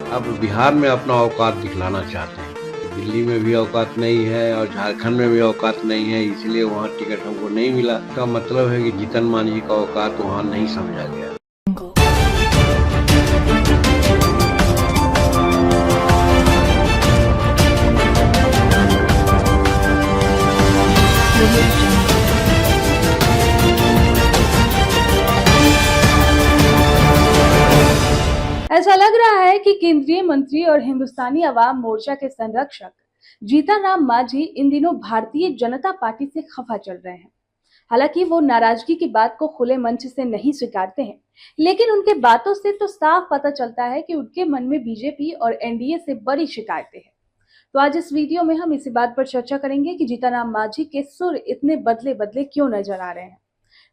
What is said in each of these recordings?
अब बिहार में अपना औकात दिखलाना चाहते हैं। दिल्ली में भी औकात नहीं है और झारखंड में भी औकात नहीं है, इसलिए वहाँ टिकट हमको नहीं मिला। इसका मतलब है कि जीतन मांझी का औकात वहाँ नहीं समझा गया। ऐसा लग रहा है कि केंद्रीय मंत्री और हिंदुस्तानी अवाम मोर्चा के संरक्षक जीतन राम मांझी इन दिनों भारतीय जनता पार्टी से खफा चल रहे हैं। हालांकि वो नाराजगी की बात को खुले मंच से नहीं स्वीकारते हैं, लेकिन उनके बातों से तो साफ पता चलता है कि उनके मन में बीजेपी और एनडीए से बड़ी शिकायतें हैं। तो आज इस वीडियो में हम इसी बात पर चर्चा करेंगे कि जीतन राम मांझी के सुर इतने बदले बदले क्यों नजर आ रहे हैं।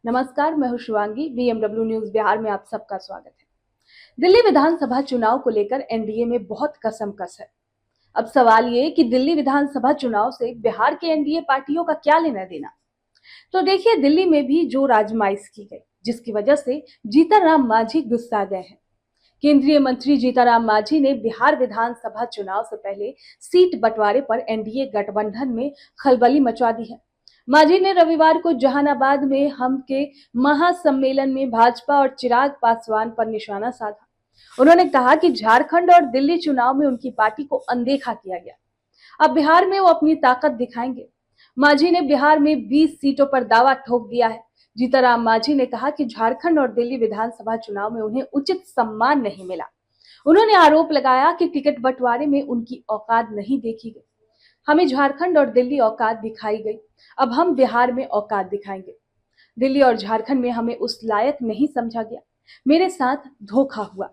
नमस्कार, मैं हूं शिवांगी। बीएमडब्ल्यू न्यूज बिहार में आप सबका स्वागत है। दिल्ली विधानसभा चुनाव को लेकर एनडीए में बहुत कसमकस है। अब सवाल ये कि दिल्ली विधानसभा चुनाव से बिहार के एनडीए पार्टियों का क्या लेना देना। तो देखिए, दिल्ली में भी जोर आजमाइश की गई, जिसकी वजह से जीतन राम मांझी गुस्सा गए हैं। केंद्रीय मंत्री जीतन राम मांझी ने बिहार विधानसभा चुनाव से पहले सीट बंटवारे पर एनडीए गठबंधन में खलबली मचा दी है। मांझी ने रविवार को जहानाबाद में हम के महासम्मेलन में भाजपा और चिराग पासवान पर निशाना साधा। उन्होंने कहा कि झारखंड और दिल्ली चुनाव में उनकी पार्टी को अनदेखा किया गया। अब बिहार में वो अपनी ताकत दिखाएंगे। मांझी ने बिहार में 20 सीटों पर दावा ठोक दिया है। जीतन राम मांझी ने कहा कि झारखंड और दिल्ली विधानसभा चुनाव में उन्हें उचित सम्मान नहीं मिला। उन्होंने आरोप लगाया कि टिकट बंटवारे में उनकी औकात नहीं देखी गई। हमें झारखंड और दिल्ली औकात दिखाई गई, अब हम बिहार में औकात दिखाएंगे। दिल्ली और झारखंड में हमें उस लायक नहीं समझा गया। मेरे साथ धोखा हुआ।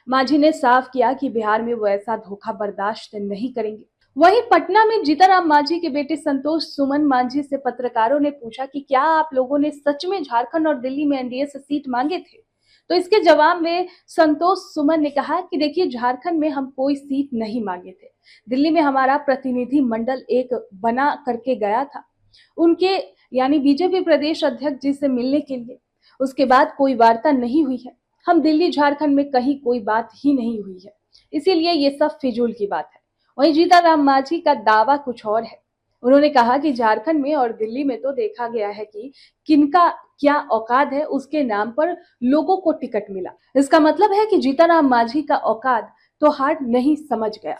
मांझी ने साफ किया कि बिहार में वो ऐसा धोखा बर्दाश्त नहीं करेंगे। वहीं पटना में जीतन राम मांझी के बेटे संतोष सुमन मांझी से पत्रकारों ने पूछा कि क्या आप लोगों ने सच में झारखंड और दिल्ली में एनडीए से सीट मांगे थे। तो इसके जवाब में संतोष सुमन ने कहा कि देखिए, झारखंड में हम कोई सीट नहीं मांगे थे। दिल्ली में हमारा प्रतिनिधि मंडल एक बना करके गया था उनके यानी बीजेपी प्रदेश अध्यक्ष जी से मिलने के लिए। उसके बाद कोई वार्ता नहीं हुई है। हम दिल्ली झारखंड में कहीं कोई बात ही नहीं हुई है, इसीलिए ये सब फिजूल की बात है। वहीं जीतन राम मांझी का दावा कुछ और है। उन्होंने कहा कि झारखंड में और दिल्ली में तो देखा गया है कि किनका क्या औकात है, उसके नाम पर लोगों को टिकट मिला। इसका मतलब है कि जीतन राम मांझी का औकात तो हार्ड नहीं समझ गया।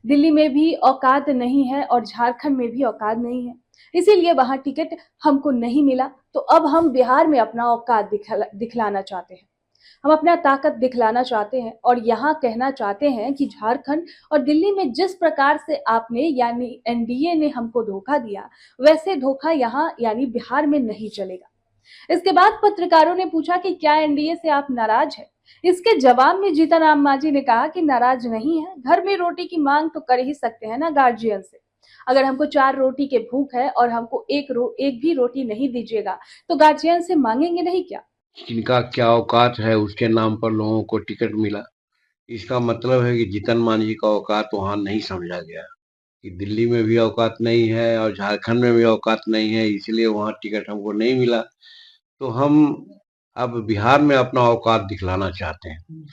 दिल्ली में भी औकात नहीं है और झारखंड में भी औकात नहीं है, इसीलिए वहां टिकट हमको नहीं मिला। तो अब हम बिहार में अपना औकात दिखलाना चाहते हैं। हम अपना ताकत दिखलाना चाहते हैं और यहाँ कहना चाहते हैं कि झारखंड और दिल्ली में जिस प्रकार से आपने यानी एनडीए ने हमको धोखा दिया, वैसे धोखा यहाँ यानी बिहार में नहीं चलेगा। इसके बाद पत्रकारों ने पूछा कि क्या एनडीए से आप नाराज हैं। इसके जवाब में जीतन राम मांझी ने कहा कि नाराज नहीं है। घर में रोटी की मांग तो कर ही सकते हैं ना गार्जियन से। अगर हमको 4 रोटी के भूख है और हमको एक भी रोटी नहीं दीजिएगा तो गार्जियन से मांगेंगे नहीं क्या। किनका क्या औकात है, उसके नाम पर लोगों को टिकट मिला। इसका मतलब है कि जीतन मांझी का औकात वहाँ नहीं समझा गया। कि दिल्ली में भी औकात नहीं है और झारखंड में भी औकात नहीं है, इसलिए वहाँ टिकट हमको नहीं मिला। तो हम अब बिहार में अपना औकात दिखलाना चाहते हैं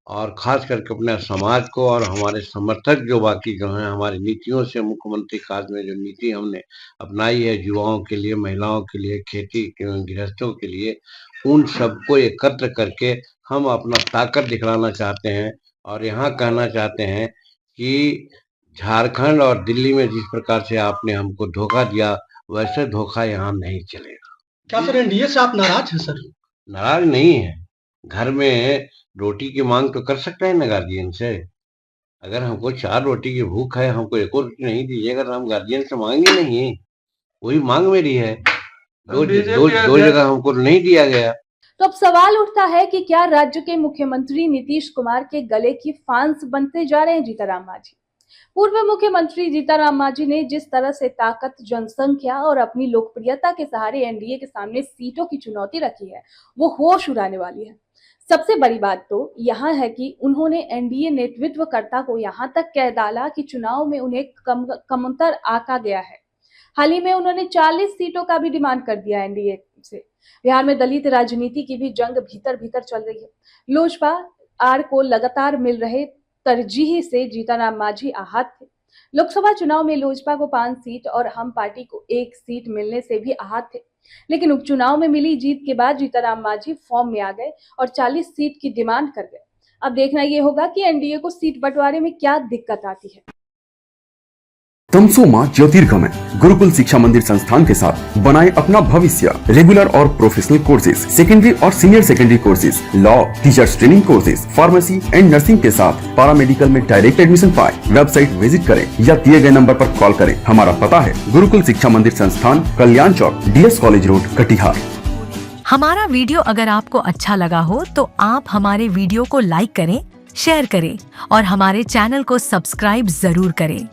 और खास करके अपने समाज को और हमारे समर्थक जो बाकी जो हैं, हमारी नीतियों से मुख्यमंत्री काज में जो नीति हमने अपनाई है युवाओं के लिए, महिलाओं के लिए, खेती गृहस्थों के लिए, उन सबको एकत्र करके हम अपना ताकत दिखलाना चाहते हैं और यहाँ कहना चाहते हैं कि झारखंड और दिल्ली में जिस प्रकार से आपने हमको धोखा दिया, वैसे धोखा यहाँ नहीं चलेगा। क्या सर एनडीए से आप नाराज हैं सर? नाराज नहीं है। घर में रोटी की मांग तो कर सकते हैं ना गार्जियन से। अगर हमको 4 रोटी की भूख है, हमको एक और रोटी नहीं दीजिएगा तो हम गार्जियन से मांगेंगे नहीं। वही मांग मेरी है। दो जगह हमको नहीं दिया गया। तो अब सवाल उठता है कि क्या राज्य के मुख्यमंत्री नीतीश कुमार के गले की फांस बनते जा रहे हैं जीतन राम मांझी। पूर्व मुख्यमंत्री जीतन राम मांझी ने जिस तरह से ताकत, जनसंख्या और अपनी लोकप्रियता के सहारे एनडीए के सामने सीटों की चुनौती रखी है, वो होश उड़ाने वाली है। सबसे बड़ी बात तो यह है कि उन्होंने एनडीए नेतृत्वकर्ता को यहां तक कह डाला कि चुनाव में उन्हें कमतर आका गया है। हाल ही में उन्होंने 40 सीटों का भी डिमांड कर दिया एनडीए से। बिहार में दलित राजनीति की भी जंग भीतर भीतर चल रही है। लोजपा आर को लगातार मिल रहे तरजीह से जीतनराम मांझी आहत थे। लोकसभा चुनाव में लोजपा को 5 सीट और हम पार्टी को 1 सीट मिलने से भी आहत थे, लेकिन उपचुनाव में मिली जीत के बाद जीतनराम मांझी फॉर्म में आ गए और 40 सीट की डिमांड कर गए। अब देखना ये होगा कि एनडीए को सीट बंटवारे में क्या दिक्कत आती है। तमसो मां ज्योतिर्गमय गुरुकुल शिक्षा मंदिर संस्थान के साथ बनाए अपना भविष्य। रेगुलर और प्रोफेशनल कोर्सेज, सेकेंडरी और senior secondary courses, law, teachers training courses, pharmacy and nursing के साथ पैरामेडिकल में डायरेक्ट एडमिशन पाए। वेबसाइट विजिट करें या दिए गए नंबर पर कॉल करें। हमारा पता है गुरुकुल शिक्षा मंदिर संस्थान, कल्याण चौक, DS कॉलेज रोड, कटिहार। हमारा वीडियो अगर आपको अच्छा लगा हो तो आप हमारे वीडियो को लाइक करें, शेयर करें और हमारे चैनल को सब्सक्राइब जरूर करें।